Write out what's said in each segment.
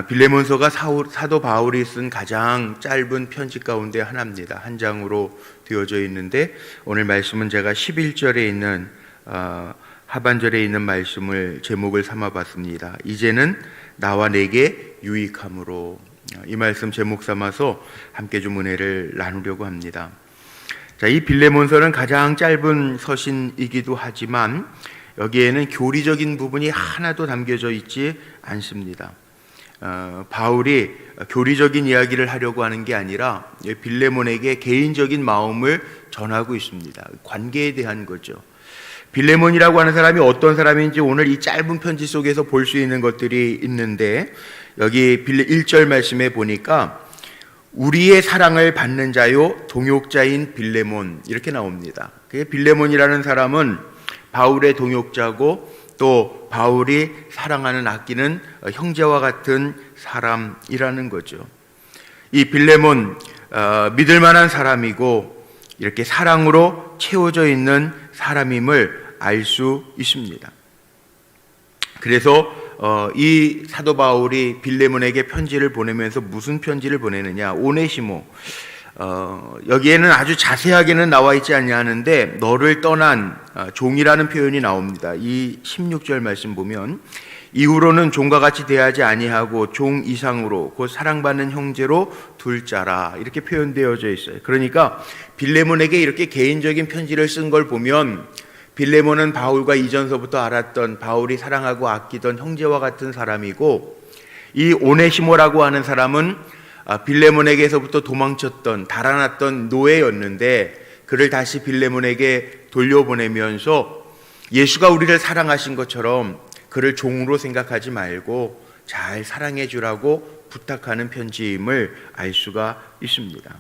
빌레몬서가 사도 바울이 쓴 가장 짧은 편지 가운데 하나입니다. 한 장으로 되어져 있는데 오늘 말씀은 제가 11절에 있는 하반절에 있는 말씀을 제목을 삼아봤습니다. 이제는 나와 내게 유익함으로, 이 말씀 제목 삼아서 함께 좀 은혜를 나누려고 합니다. 자, 이 빌레몬서는 가장 짧은 서신이기도 하지만 여기에는 교리적인 부분이 하나도 담겨져 있지 않습니다. 바울이 교리적인 이야기를 하려고 하는 게 아니라 빌레몬에게 개인적인 마음을 전하고 있습니다. 관계에 대한 거죠. 빌레몬이라고 하는 사람이 어떤 사람인지 오늘 이 짧은 편지 속에서 볼 수 있는 것들이 있는데, 여기 1절 말씀에 보니까 우리의 사랑을 받는 자요 동역자인 빌레몬, 이렇게 나옵니다. 빌레몬이라는 사람은 바울의 동역자고 또 바울이 사랑하는 아끼는 형제와 같은 사람이라는 거죠. 이 빌레몬, 믿을 만한 사람이고 이렇게 사랑으로 채워져 있는 사람임을 알 수 있습니다. 그래서 이 사도 바울이 빌레몬에게 편지를 보내면서 무슨 편지를 보내느냐, 오네시모, 여기에는 아주 자세하게는 나와 있지 않냐는데 너를 떠난 종이라는 표현이 나옵니다. 이 16절 말씀 보면 이후로는 종과 같이 대하지 아니하고 종 이상으로 곧 사랑받는 형제로 둘 자라, 이렇게 표현되어져 있어요. 그러니까 빌레몬에게 이렇게 개인적인 편지를 쓴 걸 보면 빌레몬은 바울과 이전서부터 알았던 바울이 사랑하고 아끼던 형제와 같은 사람이고, 이 오네시모라고 하는 사람은 빌레몬에게서부터 도망쳤던 달아났던 노예였는데 그를 다시 빌레몬에게 돌려보내면서 예수가 우리를 사랑하신 것처럼 그를 종으로 생각하지 말고 잘 사랑해 주라고 부탁하는 편지임을 알 수가 있습니다.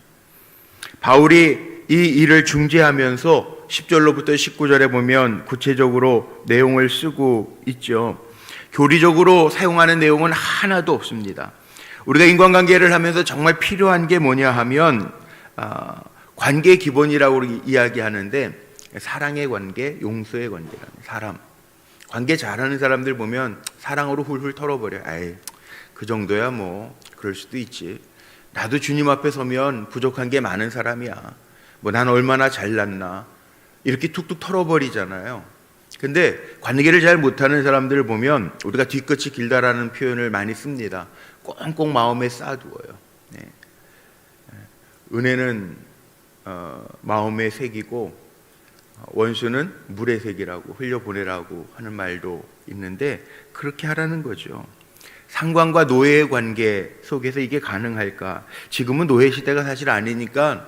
바울이 이 일을 중재하면서 10절로부터 19절에 보면 구체적으로 내용을 쓰고 있죠. 교리적으로 사용하는 내용은 하나도 없습니다. 우리가 인간관계를 하면서 정말 필요한 게 뭐냐 하면 관계의 기본이라고 이야기하는데 사랑의 관계, 용서의 관계라는 사람. 관계 잘하는 사람들 보면 사랑으로 훌훌 털어버려요. 아이, 그 정도야 뭐 그럴 수도 있지. 나도 주님 앞에 서면 부족한 게 많은 사람이야. 뭐 난 얼마나 잘났나. 이렇게 툭툭 털어버리잖아요. 근데 관계를 잘 못하는 사람들을 보면 우리가 뒤끝이 길다라는 표현을 많이 씁니다. 꽁꽁 마음에 쌓아두어요. 네. 은혜는 마음에 새기고 원수는 물에 새기라고, 흘려보내라고 하는 말도 있는데 그렇게 하라는 거죠. 상관과 노예의 관계 속에서 이게 가능할까? 지금은 노예 시대가 사실 아니니까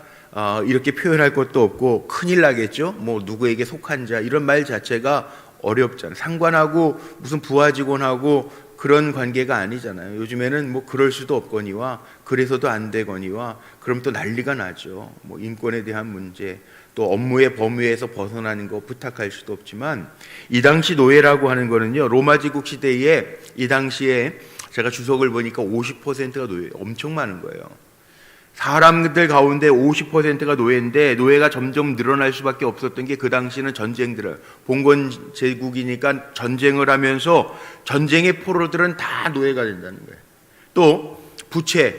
이렇게 표현할 것도 없고 큰일 나겠죠. 뭐 누구에게 속한 자, 이런 말 자체가 어렵잖아요. 상관하고 무슨 부하 직원하고 그런 관계가 아니잖아요. 요즘에는 뭐 그럴 수도 없거니와 그래서도 안 되거니와 그럼 또 난리가 나죠. 뭐 인권에 대한 문제, 또 업무의 범위에서 벗어나는 거 부탁할 수도 없지만, 이 당시 노예라고 하는 거는요, 로마 제국 시대에 이 당시에 제가 주석을 보니까 50%가 노예, 엄청 많은 거예요. 사람들 가운데 50%가 노예인데 노예가 점점 늘어날 수밖에 없었던 게 그 당시는 전쟁들을, 봉건 제국이니까 전쟁을 하면서 전쟁의 포로들은 다 노예가 된다는 거예요. 또 부채,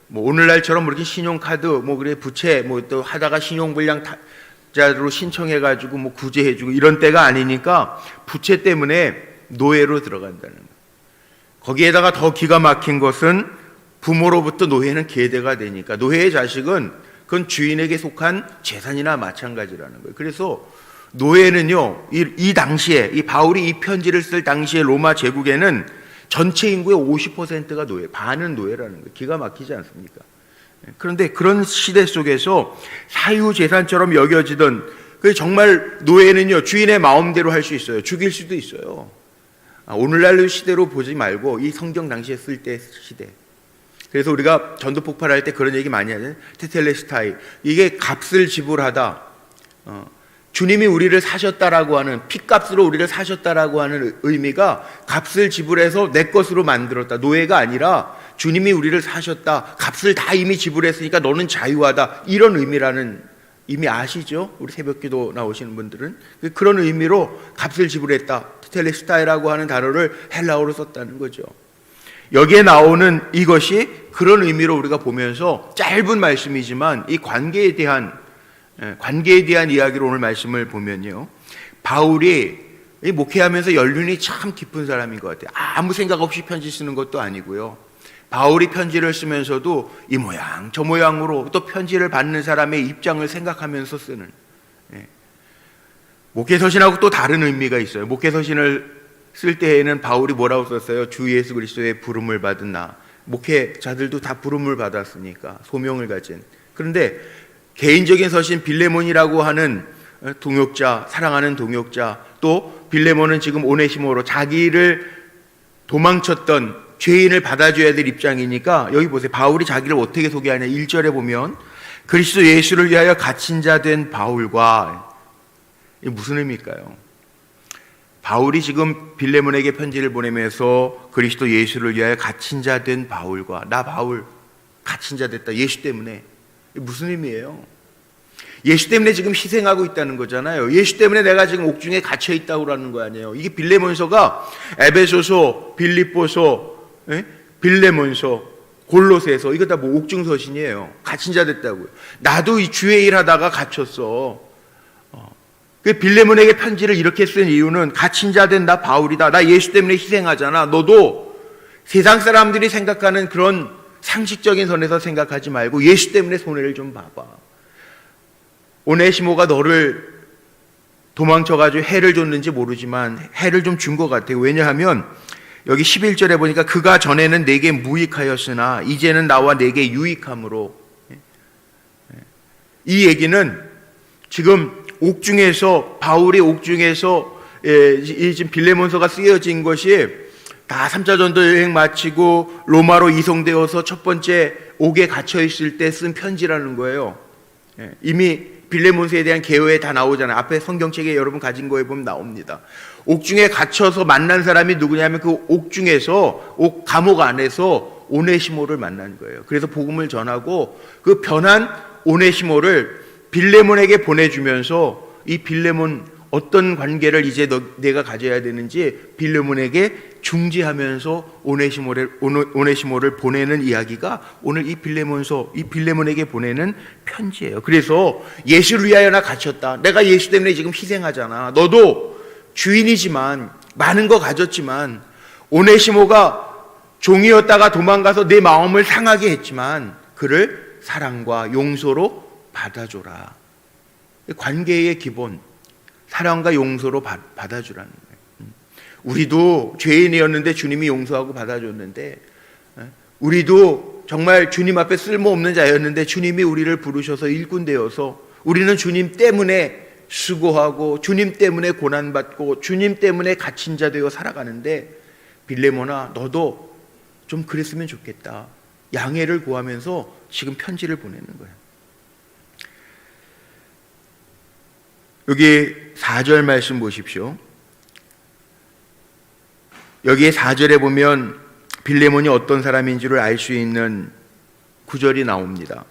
뭐 오늘날처럼 그렇게 신용카드, 뭐 그래 부채, 뭐 또 하다가 신용불량자로 신청해가지고 뭐 구제해주고 이런 때가 아니니까 부채 때문에 노예로 들어간다는 거예요. 거기에다가 더 기가 막힌 것은 부모로부터 노예는 계대가 되니까 노예의 자식은 그건 주인에게 속한 재산이나 마찬가지라는 거예요. 그래서 노예는요, 이 당시에, 이 바울이 이 편지를 쓸 당시에 로마 제국에는 전체 인구의 50%가 노예, 반은 노예라는 거예요. 기가 막히지 않습니까? 그런데 그런 시대 속에서 사유재산처럼 여겨지던, 정말 노예는요, 주인의 마음대로 할 수 있어요. 죽일 수도 있어요. 오늘날 시대로 보지 말고 이 성경 당시에 쓸 때 시대. 그래서 우리가 전도 폭발할 때 그런 얘기 많이 하잖아요. 테텔레스타이. 이게 값을 지불하다. 주님이 우리를 사셨다라고 하는, 핏값으로 우리를 사셨다라고 하는 의미가 값을 지불해서 내 것으로 만들었다. 노예가 아니라 주님이 우리를 사셨다. 값을 다 이미 지불했으니까 너는 자유하다. 이런 의미라는, 이미 아시죠? 우리 새벽기도 나오시는 분들은. 그런 의미로 값을 지불했다. 테텔레스타이라고 하는 단어를 헬라어로 썼다는 거죠. 여기에 나오는 이것이 그런 의미로 우리가 보면서 짧은 말씀이지만 이 관계에 대한 이야기로 오늘 말씀을 보면요, 바울이 목회하면서 연륜이 참 깊은 사람인 것 같아요. 아무 생각 없이 편지 쓰는 것도 아니고요, 바울이 편지를 쓰면서도 이 모양 저 모양으로 또 편지를 받는 사람의 입장을 생각하면서 쓰는, 목회서신하고 또 다른 의미가 있어요. 목회서신을 쓸 때에는 바울이 뭐라고 썼어요? 주 예수 그리스도의 부름을 받은 나. 목회자들도 다 부름을 받았으니까, 소명을 가진. 그런데 개인적인 서신 빌레몬이라고 하는 동역자, 사랑하는 동역자, 또 빌레몬은 지금 오네시모로 자기를 도망쳤던 죄인을 받아줘야 될 입장이니까, 여기 보세요. 바울이 자기를 어떻게 소개하냐. 1절에 보면 그리스도 예수를 위하여 갇힌 자 된 바울과, 이게 무슨 의미일까요? 바울이 지금 빌레몬에게 편지를 보내면서 그리스도 예수를 위하여 갇힌 자 된 바울과, 나 바울 갇힌 자 됐다, 예수 때문에. 이게 무슨 의미예요? 예수 때문에 지금 희생하고 있다는 거잖아요. 예수 때문에 내가 지금 옥중에 갇혀 있다고 하는 거 아니에요. 이게 빌레몬서가 에베소서, 빌립보서, 빌레몬서, 골로새서, 이거 다 뭐 옥중서신이에요. 갇힌 자 됐다고요. 나도 이 주의 일 하다가 갇혔어. 빌레몬에게 편지를 이렇게 쓴 이유는 갇힌 자 된 나 바울이다. 나 예수 때문에 희생하잖아. 너도 세상 사람들이 생각하는 그런 상식적인 선에서 생각하지 말고 예수 때문에 손해를 좀 봐봐. 오네시모가 너를 도망쳐가지고 해를 줬는지 모르지만 해를 좀 준 것 같아요. 왜냐하면 여기 11절에 보니까 그가 전에는 내게 무익하였으나 이제는 나와 내게 유익함으로. 이 얘기는 지금 옥중에서, 바울이 옥중에서 지금 빌레몬서가 쓰여진 것이 다 3차 전도 여행 마치고 로마로 이송되어서 첫 번째 옥에 갇혀 있을 때 쓴 편지라는 거예요. 이미 빌레몬서에 대한 개요에 다 나오잖아요. 앞에 성경책에 여러분 가진 거에 보면 나옵니다. 옥중에 갇혀서 만난 사람이 누구냐면 그 옥중에서, 옥 감옥 안에서 오네시모를 만난 거예요. 그래서 복음을 전하고 그 변한 오네시모를 빌레몬에게 보내주면서 이 빌레몬 어떤 관계를 이제 내가 가져야 되는지 빌레몬에게 중지하면서 오네시모를 보내는 이야기가 오늘 이 빌레몬에게 보내는 편지예요. 그래서 예수를 위하여 나 갇혔다. 내가 예수 때문에 지금 희생하잖아. 너도 주인이지만 많은 거 가졌지만 오네시모가 종이었다가 도망가서 내 마음을 상하게 했지만 그를 사랑과 용서로 받아줘라. 관계의 기본, 사랑과 용서로 받아주라는 거예요. 우리도 죄인이었는데 주님이 용서하고 받아줬는데, 우리도 정말 주님 앞에 쓸모없는 자였는데 주님이 우리를 부르셔서 일꾼 되어서 우리는 주님 때문에 수고하고 주님 때문에 고난받고 주님 때문에 갇힌 자 되어 살아가는데, 빌레몬아 너도 좀 그랬으면 좋겠다. 양해를 구하면서 지금 편지를 보내는 거예요. 여기 4절 말씀 보십시오. 여기에 4절에 보면 빌레몬이 어떤 사람인지를 알 수 있는 구절이 나옵니다.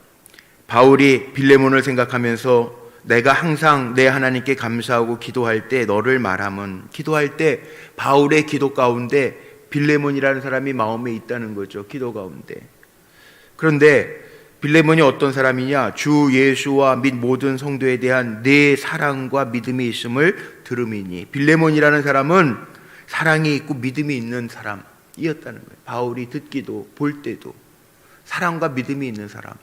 바울이 빌레몬을 생각하면서 내가 항상 내 하나님께 감사하고 기도할 때 너를 말함은, 기도할 때 바울의 기도 가운데 빌레몬이라는 사람이 마음에 있다는 거죠. 기도 가운데. 그런데 빌레몬이 어떤 사람이냐? 주 예수와 및 모든 성도에 대한 내 사랑과 믿음이 있음을 들음이니. 빌레몬이라는 사람은 사랑이 있고 믿음이 있는 사람이었다는 거예요. 바울이 듣기도 볼 때도 사랑과 믿음이 있는 사람.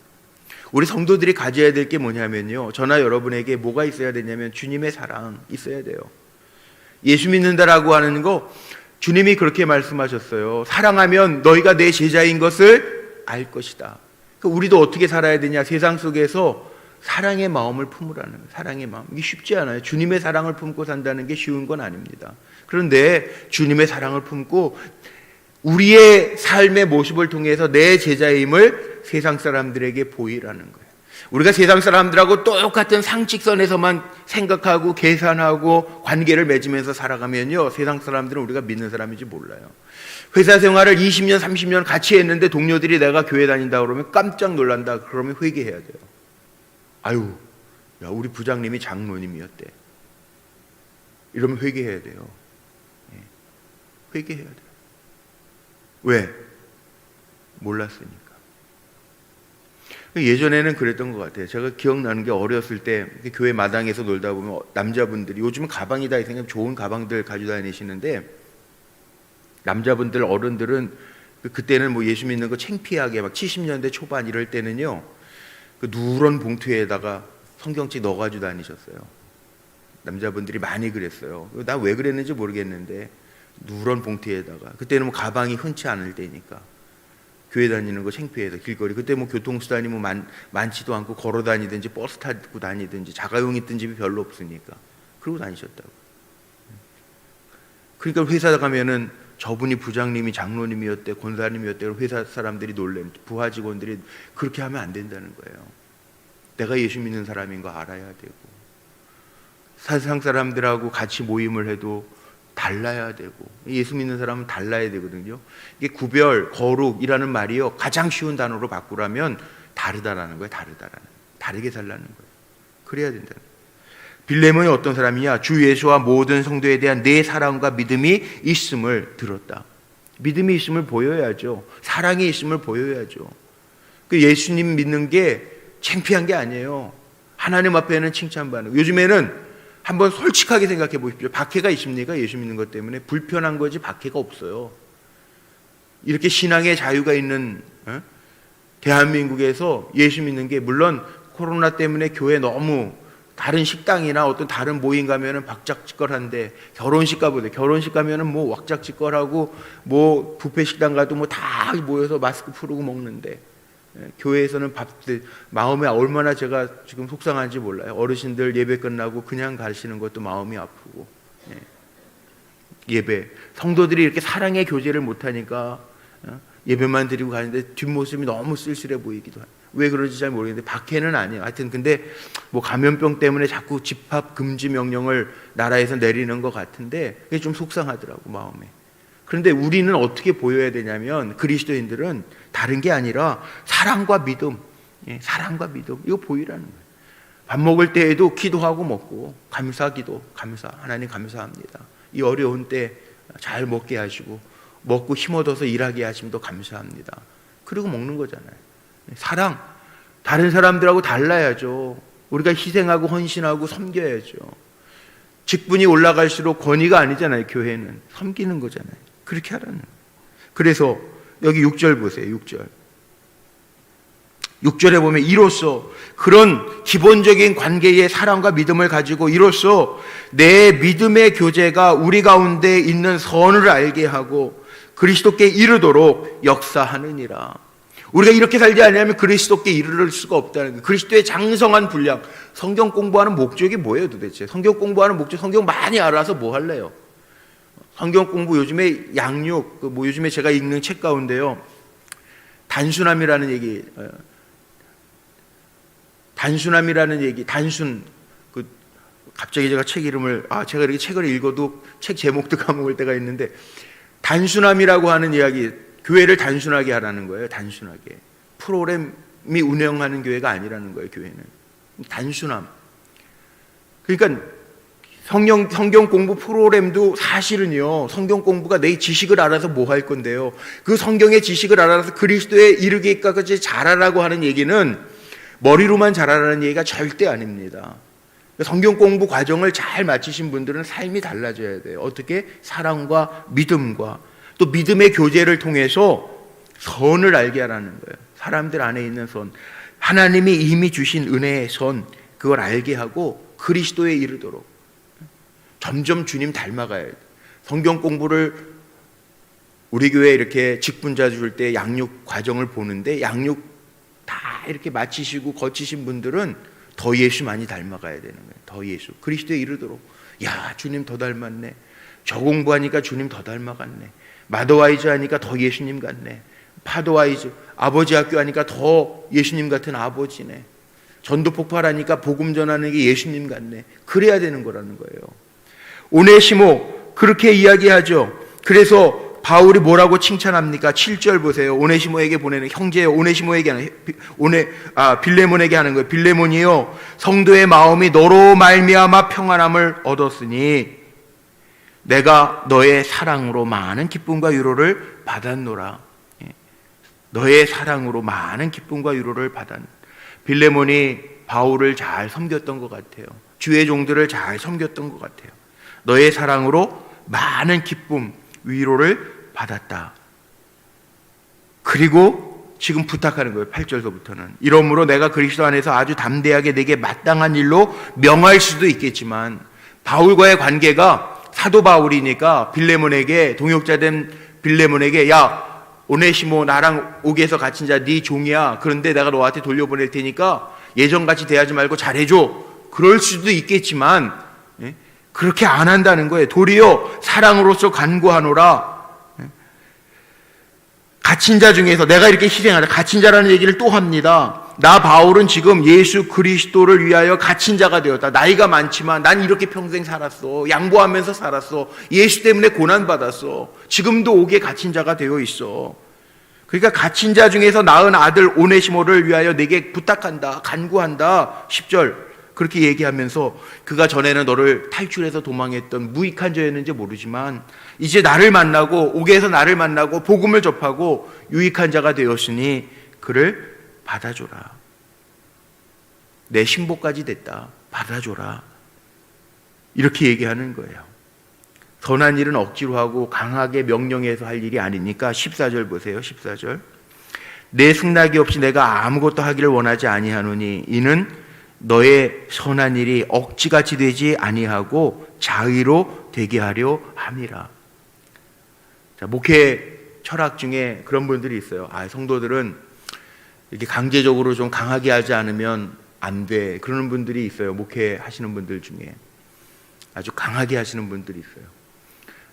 우리 성도들이 가져야 될 게 뭐냐면요, 저나 여러분에게 뭐가 있어야 되냐면 주님의 사랑 있어야 돼요. 예수 믿는다라고 하는 거 주님이 그렇게 말씀하셨어요. 사랑하면 너희가 내 제자인 것을 알 것이다. 우리도 어떻게 살아야 되냐? 세상 속에서 사랑의 마음을 품으라는 거예요. 사랑의 마음. 이게 쉽지 않아요. 주님의 사랑을 품고 산다는 게 쉬운 건 아닙니다. 그런데 주님의 사랑을 품고 우리의 삶의 모습을 통해서 내 제자임을 세상 사람들에게 보이라는 거예요. 우리가 세상 사람들하고 똑같은 상식선에서만 생각하고 계산하고 관계를 맺으면서 살아가면요, 세상 사람들은 우리가 믿는 사람인지 몰라요. 회사 생활을 20년, 30년 같이 했는데 동료들이 내가 교회 다닌다 그러면 깜짝 놀란다. 그러면 회개해야 돼요. 아유, 야, 우리 부장님이 장로님이었대. 이러면 회개해야 돼요. 회개해야 돼요. 왜? 몰랐으니까. 예전에는 그랬던 것 같아요. 제가 기억나는 게 어렸을 때 교회 마당에서 놀다 보면 남자분들이, 요즘은 가방이다 이 생각, 좋은 가방들 가지고 다니시는데, 남자분들 어른들은 그때는 뭐 예수 믿는 거 창피하게 막 70년대 초반 이럴 때는요, 그 누런 봉투에다가 성경책 넣어가지고 다니셨어요. 남자분들이 많이 그랬어요. 나 왜 그랬는지 모르겠는데 누런 봉투에다가, 그때는 뭐 가방이 흔치 않을 때니까 교회 다니는 거 창피해서 길거리, 그때 뭐 교통수단이 뭐 많지도 않고 걸어 다니든지 버스 타고 다니든지 자가용 있던 집이 별로 없으니까 그러고 다니셨다고. 그러니까 회사 가면은 저분이 부장님이 장로님이었대, 권사님이었대, 회사 사람들이 놀래, 부하 직원들이 그렇게 하면 안 된다는 거예요. 내가 예수 믿는 사람인 거 알아야 되고, 세상 사람들하고 같이 모임을 해도 달라야 되고, 예수 믿는 사람은 달라야 되거든요. 이게 구별, 거룩이라는 말이요, 가장 쉬운 단어로 바꾸라면 다르다라는 거예요. 다르게 살라는 거예요. 그래야 된다는 거예요. 빌레몬이 어떤 사람이냐? 주 예수와 모든 성도에 대한 내 사랑과 믿음이 있음을 들었다. 믿음이 있음을 보여야죠. 사랑이 있음을 보여야죠. 그 예수님 믿는 게 창피한 게 아니에요. 하나님 앞에는 칭찬받는. 요즘에는 한번 솔직하게 생각해 보십시오. 박해가 있습니까? 예수 믿는 것 때문에 불편한 거지 박해가 없어요. 이렇게 신앙의 자유가 있는 대한민국에서 예수 믿는 게, 물론 코로나 때문에 교회 너무, 다른 식당이나 어떤 다른 모임 가면은 박짝지껄한데, 결혼식 가보세요. 결혼식 가면은 뭐 왁짝지껄하고, 뭐 뷔페 식당 가도 뭐 다 모여서 마스크 풀고 먹는데, 교회에서는 밥들, 마음에 얼마나 제가 지금 속상한지 몰라요. 어르신들 예배 끝나고 그냥 가시는 것도 마음이 아프고, 예배, 성도들이 이렇게 사랑의 교제를 못하니까 예배만 드리고 가는데 뒷모습이 너무 쓸쓸해 보이기도 해요. 왜 그런지 잘 모르겠는데 박해는 아니에요. 하여튼 근데 뭐 감염병 때문에 자꾸 집합 금지 명령을 나라에서 내리는 것 같은데 그게 좀 속상하더라고, 마음에. 그런데 우리는 어떻게 보여야 되냐면, 그리스도인들은 다른 게 아니라 사랑과 믿음, 사랑과 믿음, 이거 보이라는 거예요. 밥 먹을 때에도 기도하고 먹고, 감사, 하나님 감사합니다. 이 어려운 때 잘 먹게 하시고, 먹고 힘 얻어서 일하게 하심도 감사합니다. 그리고 먹는 거잖아요. 사랑, 다른 사람들하고 달라야죠. 우리가 희생하고 헌신하고 섬겨야죠. 직분이 올라갈수록 권위가 아니잖아요. 교회는 섬기는 거잖아요. 그렇게 하라는 거예요. 그래서 여기 6절 보세요. 6절에 보면, 이로써, 그런 기본적인 관계의 사랑과 믿음을 가지고 이로써 내 믿음의 교제가 우리 가운데 있는 선을 알게 하고 그리스도께 이르도록 역사하느니라. 우리가 이렇게 살지 않으면 그리스도께 이르를 수가 없다는 거예요. 그리스도의 장성한 분량. 성경 공부하는 목적이 뭐예요 도대체? 성경 공부하는 목적, 성경 많이 알아서 뭐 할래요? 성경 공부, 요즘에 양육, 뭐 요즘에 제가 읽는 책 가운데요, 단순함이라는 얘기, 갑자기 제가 책 이름을, 제가 이렇게 책을 읽어도 책 제목도 까먹을 때가 있는데, 단순함이라고 하는 이야기, 교회를 단순하게 하라는 거예요. 단순하게. 프로그램이 운영하는 교회가 아니라는 거예요. 교회는 단순함. 그러니까 성경 공부 프로그램도 사실은요, 성경 공부가 내 지식을 알아서 뭐 할 건데요, 그 성경의 지식을 알아서 그리스도에 이르기까지 잘하라고 하는 얘기는 머리로만 잘하라는 얘기가 절대 아닙니다. 성경 공부 과정을 잘 마치신 분들은 삶이 달라져야 돼요. 어떻게? 사랑과 믿음과 또 믿음의 교제를 통해서 선을 알게 하라는 거예요. 사람들 안에 있는 선, 하나님이 이미 주신 은혜의 선, 그걸 알게 하고 그리스도에 이르도록 점점 주님 닮아가야 돼요. 성경 공부를 우리 교회에 이렇게 직분자 줄 때 양육 과정을 보는데, 양육 다 이렇게 마치시고 거치신 분들은 더 예수 많이 닮아가야 되는 거예요. 더 예수, 그리스도에 이르도록. 야, 주님 더 닮았네. 저 공부하니까 주님 더 닮아갔네. 마더와이즈 하니까 더 예수님 같네. 파도와이즈, 아버지 학교 하니까 더 예수님 같은 아버지네. 전도 폭발하니까 복음 전하는 게 예수님 같네. 그래야 되는 거라는 거예요. 오네시모, 그렇게 이야기하죠. 그래서 바울이 뭐라고 칭찬합니까? 7절 보세요. 오네시모에게 보내는, 형제요, 오네시모에게 하는, 빌레몬에게 하는 거예요. 빌레몬이요, 성도의 마음이 너로 말미암아 평안함을 얻었으니 내가 너의 사랑으로 많은 기쁨과 위로를 받았노라. 너의 사랑으로 많은 기쁨과 위로를 받았다. 빌레몬이 바울을 잘 섬겼던 것 같아요. 주의 종들을 잘 섬겼던 것 같아요. 너의 사랑으로 많은 기쁨, 위로를 받았다. 그리고 지금 부탁하는 거예요. 8절서부터는. 이러므로 내가 그리스도 안에서 아주 담대하게 내게 마땅한 일로 명할 수도 있겠지만, 바울과의 관계가 사도 바울이니까 빌레몬에게, 동역자된 빌레몬에게, 야 오네시모 나랑 오게에서 갇힌 자 네 종이야. 그런데 내가 너한테 돌려보낼 테니까 예전같이 대하지 말고 잘해줘. 그럴 수도 있겠지만 그렇게 안 한다는 거예요. 도리어 사랑으로서 간구하노라. 갇힌 자 중에서 내가 이렇게 희생하라. 갇힌 자라는 얘기를 또 합니다. 나 바울은 지금 예수 그리스도를 위하여 갇힌 자가 되었다. 나이가 많지만 난 이렇게 평생 살았어. 양보하면서 살았어. 예수 때문에 고난받았어. 지금도 옥에 갇힌 자가 되어 있어. 그러니까 갇힌 자 중에서 낳은 아들 오네시모를 위하여 내게 부탁한다. 간구한다. 10절 그렇게 얘기하면서, 그가 전에는 너를 탈출해서 도망했던 무익한 자였는지 모르지만 이제 나를 만나고 옥에서 나를 만나고 복음을 접하고 유익한 자가 되었으니 그를 받아줘라. 내 신복까지 됐다. 받아줘라. 이렇게 얘기하는 거예요. 선한 일은 억지로 하고 강하게 명령해서 할 일이 아니니까 14절 보세요. 14절. 내 승낙이 없이 내가 아무것도 하기를 원하지 아니하노니 이는 너의 선한 일이 억지같이 되지 아니하고 자의로 되게 하려 함이라. 자, 목회 철학 중에 그런 분들이 있어요. 성도들은 이렇게 강제적으로 좀 강하게 하지 않으면 안 돼. 그러는 분들이 있어요. 목회 하시는 분들 중에. 아주 강하게 하시는 분들이 있어요.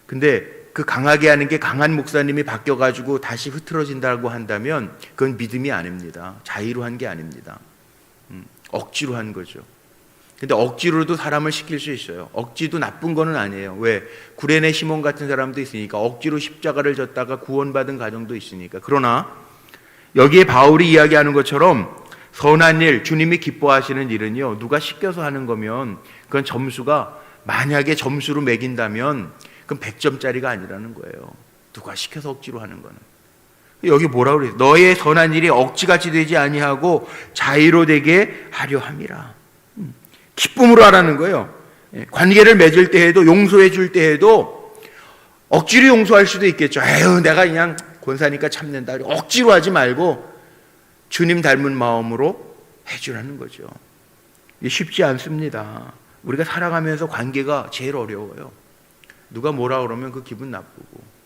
근데 그 강하게 하는 게 강한 목사님이 바뀌어가지고 다시 흐트러진다고 한다면 그건 믿음이 아닙니다. 자의로 한 게 아닙니다. 억지로 한 거죠. 근데 억지로도 사람을 시킬 수 있어요. 억지도 나쁜 거는 아니에요. 왜? 구레네 시몬 같은 사람도 있으니까. 억지로 십자가를 졌다가 구원받은 가정도 있으니까. 그러나 여기에 바울이 이야기하는 것처럼 선한 일, 주님이 기뻐하시는 일은요, 누가 시켜서 하는 거면 그건 점수가, 만약에 점수로 매긴다면 그건 100점짜리가 아니라는 거예요. 누가 시켜서 억지로 하는 거는. 여기 뭐라고 그래요? 너의 선한 일이 억지같이 되지 아니하고 자의로 되게 하려 함이라. 기쁨으로 하라는 거예요. 관계를 맺을 때 해도, 용서해 줄 때 해도 억지로 용서할 수도 있겠죠. 에휴, 내가 그냥 권사니까 참는다. 억지로 하지 말고 주님 닮은 마음으로 해주라는 거죠. 이게 쉽지 않습니다. 우리가 살아가면서 관계가 제일 어려워요. 누가 뭐라 그러면 그 기분 나쁘고,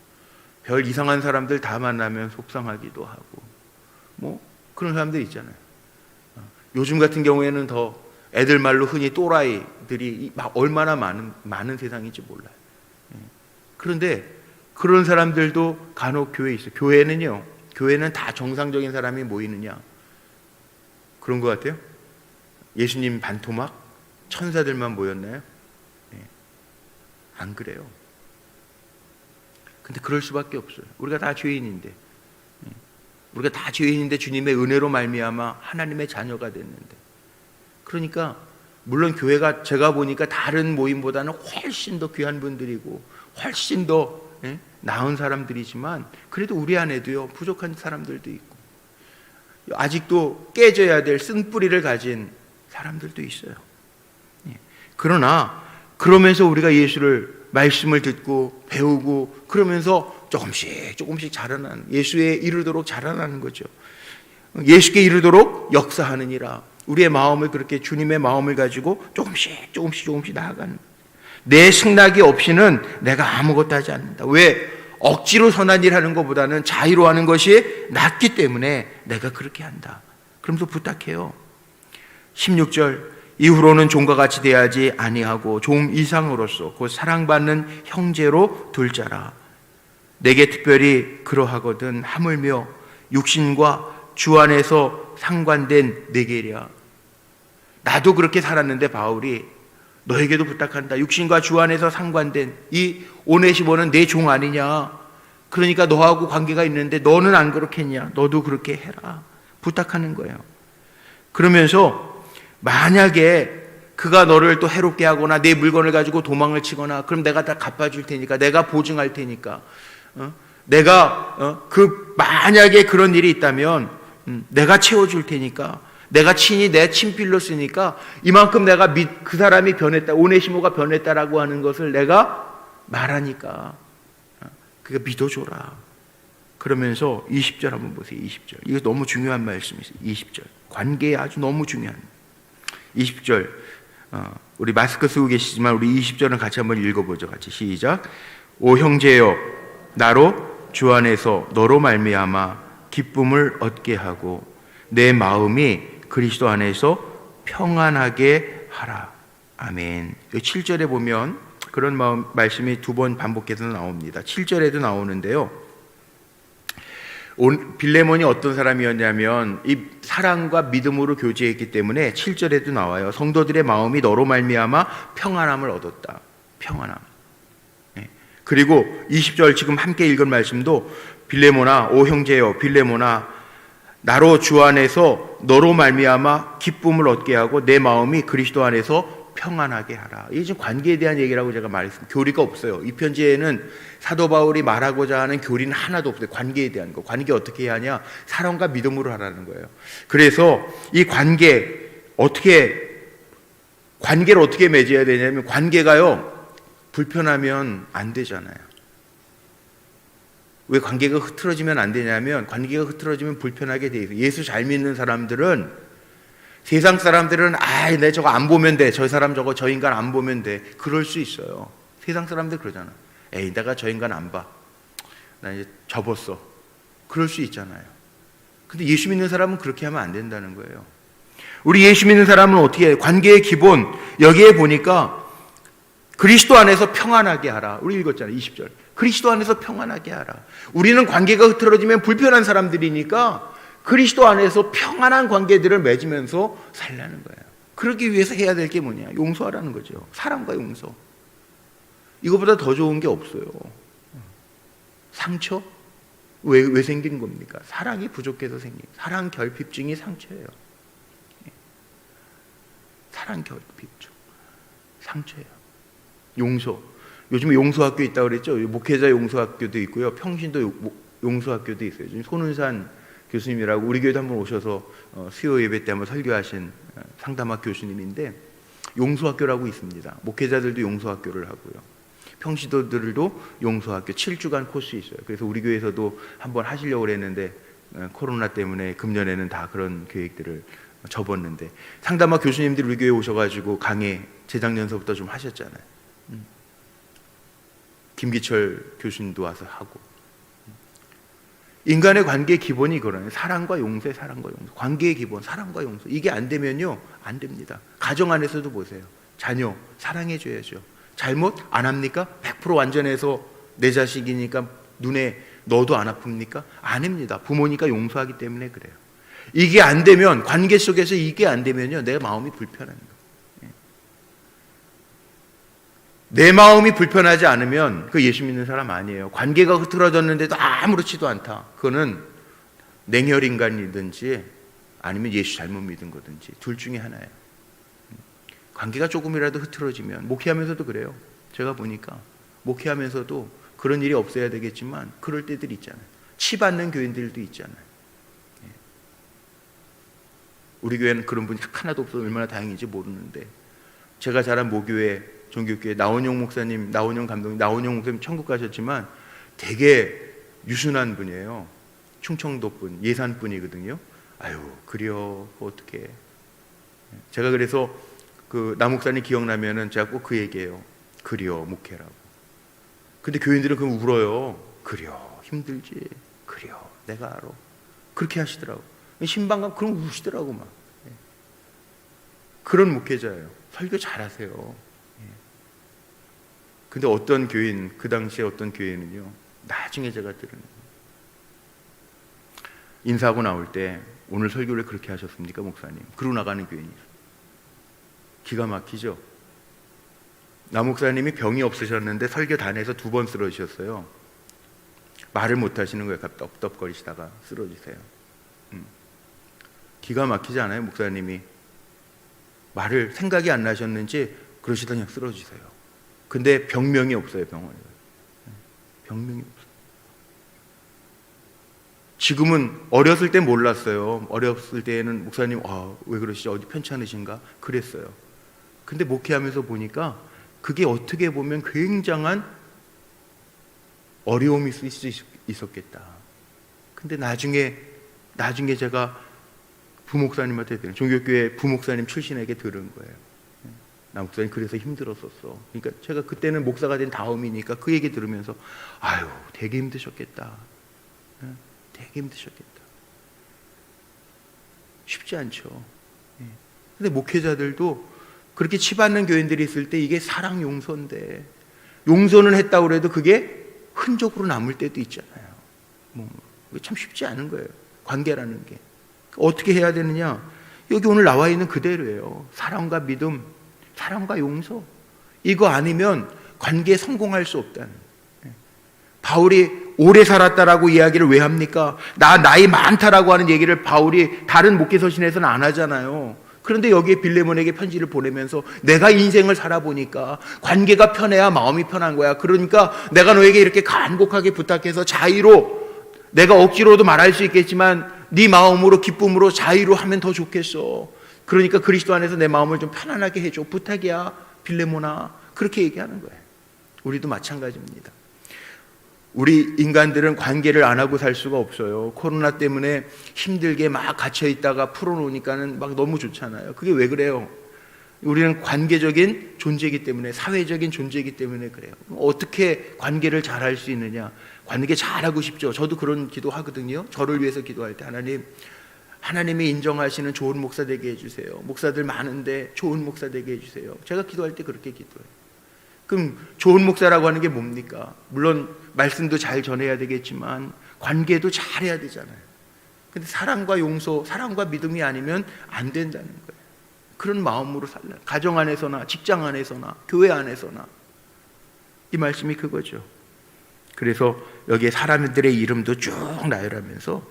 별 이상한 사람들 다 만나면 속상하기도 하고, 뭐 그런 사람들 있잖아요. 요즘 같은 경우에는 더 애들 말로 흔히 또라이들이 얼마나 많은 세상인지 몰라요. 그런데 그런 사람들도 간혹 교회에 있어요. 교회는 다 정상적인 사람이 모이느냐? 그런 것 같아요. 예수님 반토막? 천사들만 모였나요? 안 그래요. 근데 그럴 수밖에 없어요. 우리가 다 죄인인데, 주님의 은혜로 말미암아 하나님의 자녀가 됐는데, 그러니까 물론 교회가 제가 보니까 다른 모임보다는 훨씬 더 귀한 분들이고 훨씬 더 나은 사람들이지만, 그래도 우리 안에도요 부족한 사람들도 있고 아직도 깨져야 될 쓴뿌리를 가진 사람들도 있어요. 그러나 그러면서 우리가 예수를, 말씀을 듣고 배우고 그러면서 조금씩 자라나는, 예수에 이르도록 자라나는 거죠. 예수께 이르도록 역사하느니라. 우리의 마음을 그렇게, 주님의 마음을 가지고 조금씩 나아가는. 내 승낙이 없이는 내가 아무것도 하지 않는다. 왜? 억지로 선한 일 하는 것보다는 자의로 하는 것이 낫기 때문에 내가 그렇게 한다. 그러면서 부탁해요. 16절, 이후로는 종과 같이 대하지 아니하고 종 이상으로서 곧 사랑받는 형제로 둘 자라. 내게 특별히 그러하거든 하물며 육신과 주 안에서 상관된 내게랴. 나도 그렇게 살았는데 바울이 너에게도 부탁한다. 육신과 주 안에서 상관된 이 오네시모는 내 종 아니냐? 그러니까 너하고 관계가 있는데 너는 안 그렇겠냐? 너도 그렇게 해라. 부탁하는 거예요. 그러면서 만약에 그가 너를 또 해롭게 하거나 내 물건을 가지고 도망을 치거나, 그럼 내가 다 갚아줄 테니까, 내가 보증할 테니까, 내가 만약에 그런 일이 있다면 내가 채워줄 테니까, 내가 친히 내 친필로 쓰니까 이만큼 내가 그 사람이 변했다, 오네시모가 변했다라고 하는 것을 내가 말하니까 그거 믿어줘라. 그러면서 20절 한번 보세요. 20절. 이거 너무 중요한 말씀이세요. 20절. 관계에 아주 너무 중요한 20절. 우리 마스크 쓰고 계시지만 우리 20절은 같이 한번 읽어보죠. 같이 시작. 오 형제여, 나로 주 안에서 너로 말미암아 기쁨을 얻게 하고 내 마음이 그리스도 안에서 평안하게 하라. 아멘. 7절에 보면 그런 말씀이 두 번 반복해서 나옵니다. 7절에도 나오는데요. 빌레몬이 어떤 사람이었냐면 이 사랑과 믿음으로 교제했기 때문에 7절에도 나와요. 성도들의 마음이 너로 말미암아 평안함을 얻었다. 평안함. 그리고 20절 지금 함께 읽은 말씀도 빌레몬아, 오 형제여, 빌레몬아, 나로 주 안에서 너로 말미암아 기쁨을 얻게 하고 내 마음이 그리스도 안에서 평안하게 하라. 이게 지금 관계에 대한 얘기라고 제가 말했습니다. 교리가 없어요. 이 편지에는 사도 바울이 말하고자 하는 교리는 하나도 없어요. 관계에 대한 거. 관계 어떻게 해야 하냐? 사랑과 믿음으로 하라는 거예요. 그래서 이 관계를 어떻게 맺어야 되냐면, 관계가요, 불편하면 안 되잖아요. 왜 관계가 흐트러지면 안 되냐면, 관계가 흐트러지면 불편하게 돼 있어요. 예수 잘 믿는 사람들은, 세상 사람들은 내 저거 안 보면 돼, 저 사람 저거 저 인간 안 보면 돼, 그럴 수 있어요. 세상 사람들 그러잖아. 에이, 내가 저 인간 안 봐, 나 이제 접었어, 그럴 수 있잖아요. 근데 예수 믿는 사람은 그렇게 하면 안 된다는 거예요. 우리 예수 믿는 사람은 어떻게 해요? 관계의 기본, 여기에 보니까 그리스도 안에서 평안하게 하라. 우리 읽었잖아요. 20절. 그리스도 안에서 평안하게 하라. 우리는 관계가 흐트러지면 불편한 사람들이니까 그리스도 안에서 평안한 관계들을 맺으면서 살라는 거예요. 그러기 위해서 해야 될 게 뭐냐? 용서하라는 거죠. 사랑과 용서. 이거보다 더 좋은 게 없어요. 상처? 왜 생긴 겁니까? 사랑이 부족해서 생긴, 사랑 결핍증이 상처예요. 사랑 결핍증, 상처예요. 용서. 요즘에 용서학교 있다고 그랬죠? 목회자 용서학교도 있고요, 평신도 용서학교도 있어요. 지금 손은산 교수님이라고 우리 교회도 한번 오셔서 수요 예배 때 한번 설교하신 상담학 교수님인데, 용서학교라고 있습니다. 목회자들도 용서학교를 하고요, 평신도들도 용서학교 7주간 코스 있어요. 그래서 우리 교회에서도 한번 하시려고 그랬는데 코로나 때문에 금년에는 다 그런 계획들을 접었는데, 상담학 교수님들이 우리 교회에 오셔가지고 강의 재작년서부터 좀 하셨잖아요. 김기철 교수님도 와서 하고. 인간의 관계의 기본이 그러네요. 사랑과 용서에 사랑과 용서. 관계의 기본, 사랑과 용서. 이게 안 되면요, 안 됩니다. 가정 안에서도 보세요. 자녀 사랑해줘야죠. 잘못 안 합니까? 100% 완전해서 내 자식이니까 눈에 넣어도 안 아픕니까? 안 합니다. 부모니까 용서하기 때문에 그래요. 이게 안 되면, 관계 속에서 이게 안 되면요, 내 마음이 불편합니다. 내 마음이 불편하지 않으면 그 예수 믿는 사람 아니에요. 관계가 흐트러졌는데도 아무렇지도 않다. 그거는 냉혈인간이든지 아니면 예수 잘못 믿은 거든지 둘 중에 하나예요. 관계가 조금이라도 흐트러지면, 목회하면서도 그래요. 제가 보니까 목회하면서도 그런 일이 없어야 되겠지만 그럴 때들이 있잖아요. 치받는 교인들도 있잖아요. 우리 교회는 그런 분이 하나도 없어서 얼마나 다행인지 모르는데, 제가 자란 모교회 종교교회 나원영 목사님, 나원영 감독님, 나원영 목사님 천국 가셨지만 되게 유순한 분이에요. 충청도 분, 예산 분이거든요. 아유, 그려 어떻게? 제가 그래서 그 나 목사님 기억나면은 제가 꼭 그 얘기해요. 그려 목회라고. 근데 교인들은 그럼 울어요. 그려 힘들지. 그려 내가 알아. 그렇게 하시더라고. 신방감 그럼 우시더라고 막. 그런 목회자예요. 설교 잘하세요. 근데 어떤 교인, 그 당시에 어떤 교인은요, 나중에 제가 들은, 인사하고 나올 때 오늘 설교를 그렇게 하셨습니까 목사님? 그러고 나가는 교인이 기가 막히죠. 나 목사님이 병이 없으셨는데 설교단에서 2번 쓰러지셨어요. 말을 못 하시는 거예요. 떡떡거리시다가 쓰러지세요. 기가 막히지 않아요? 목사님이 말을 생각이 안 나셨는지 그러시다 그냥 쓰러지세요. 근데 병명이 없어요. 병원에 병명이 없어요. 지금은 어렸을 때 몰랐어요. 어렸을 때는 목사님 왜 그러시죠? 어디 편찮으신가? 그랬어요. 근데 목회하면서 보니까 그게 어떻게 보면 굉장한 어려움이 있을 수 있었겠다. 근데 나중에 제가 부목사님한테 들은, 종교교회 부목사님 출신에게 들은 거예요. 나 목사님 그래서 힘들었었어. 그러니까 제가 그때는 목사가 된 다음이니까 그 얘기 들으면서 아유 되게 힘드셨겠다. 되게 힘드셨겠다. 쉽지 않죠. 근데 목회자들도 그렇게 치받는 교인들이 있을 때 이게 사랑 용서인데, 용서는 했다고 해도 그게 흔적으로 남을 때도 있잖아요. 참 쉽지 않은 거예요. 관계라는 게. 어떻게 해야 되느냐? 여기 오늘 나와 있는 그대로예요. 사랑과 믿음, 사랑과 용서. 이거 아니면 관계에 성공할 수 없다는. 바울이 오래 살았다라고 이야기를 왜 합니까? 나이 많다라고 하는 얘기를 바울이 다른 목회 서신에서는 안 하잖아요. 그런데 여기에 빌레몬에게 편지를 보내면서 내가 인생을 살아보니까 관계가 편해야 마음이 편한 거야. 그러니까 내가 너에게 이렇게 간곡하게 부탁해서 자의로, 내가 억지로도 말할 수 있겠지만 네 마음으로 기쁨으로 자의로 하면 더 좋겠어. 그러니까 그리스도 안에서 내 마음을 좀 편안하게 해줘. 부탁이야 빌레몬아. 그렇게 얘기하는 거예요. 우리도 마찬가지입니다. 우리 인간들은 관계를 안 하고 살 수가 없어요. 코로나 때문에 힘들게 막 갇혀 있다가 풀어놓으니까는 막 너무 좋잖아요. 그게 왜 그래요? 우리는 관계적인 존재이기 때문에, 사회적인 존재이기 때문에 그래요. 어떻게 관계를 잘할 수 있느냐? 관계 잘하고 싶죠. 저도 그런 기도하거든요. 저를 위해서 기도할 때 하나님이 인정하시는 좋은 목사 되게 해주세요. 목사들 많은데 좋은 목사 되게 해주세요. 제가 기도할 때 그렇게 기도해요. 그럼 좋은 목사라고 하는 게 뭡니까? 물론 말씀도 잘 전해야 되겠지만 관계도 잘해야 되잖아요. 근데 사랑과 용서, 사랑과 믿음이 아니면 안 된다는 거예요. 그런 마음으로 살라. 가정 안에서나 직장 안에서나 교회 안에서나 이 말씀이 그거죠. 그래서 여기에 사람들의 이름도 쭉 나열하면서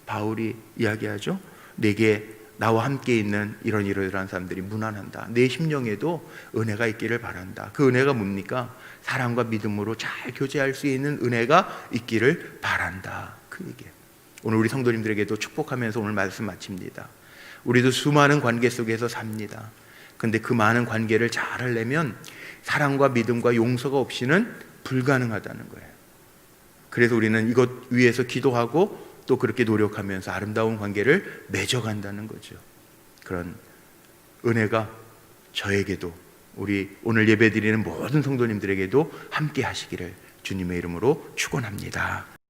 바울이 이야기하죠. 내게 나와 함께 있는 이러이러한 사람들이 무난한다. 내 심령에도 은혜가 있기를 바란다. 그 은혜가 뭡니까? 사랑과 믿음으로 잘 교제할 수 있는 은혜가 있기를 바란다. 그 얘기예요. 오늘 우리 성도님들에게도 축복하면서 오늘 말씀 마칩니다. 우리도 수많은 관계 속에서 삽니다. 근데 그 많은 관계를 잘 하려면 사랑과 믿음과 용서가 없이는 불가능하다는 거예요. 그래서 우리는 이것 위해서 기도하고 또 그렇게 노력하면서 아름다운 관계를 맺어간다는 거죠. 그런 은혜가 저에게도, 우리 오늘 예배드리는 모든 성도님들에게도 함께 하시기를 주님의 이름으로 축원합니다.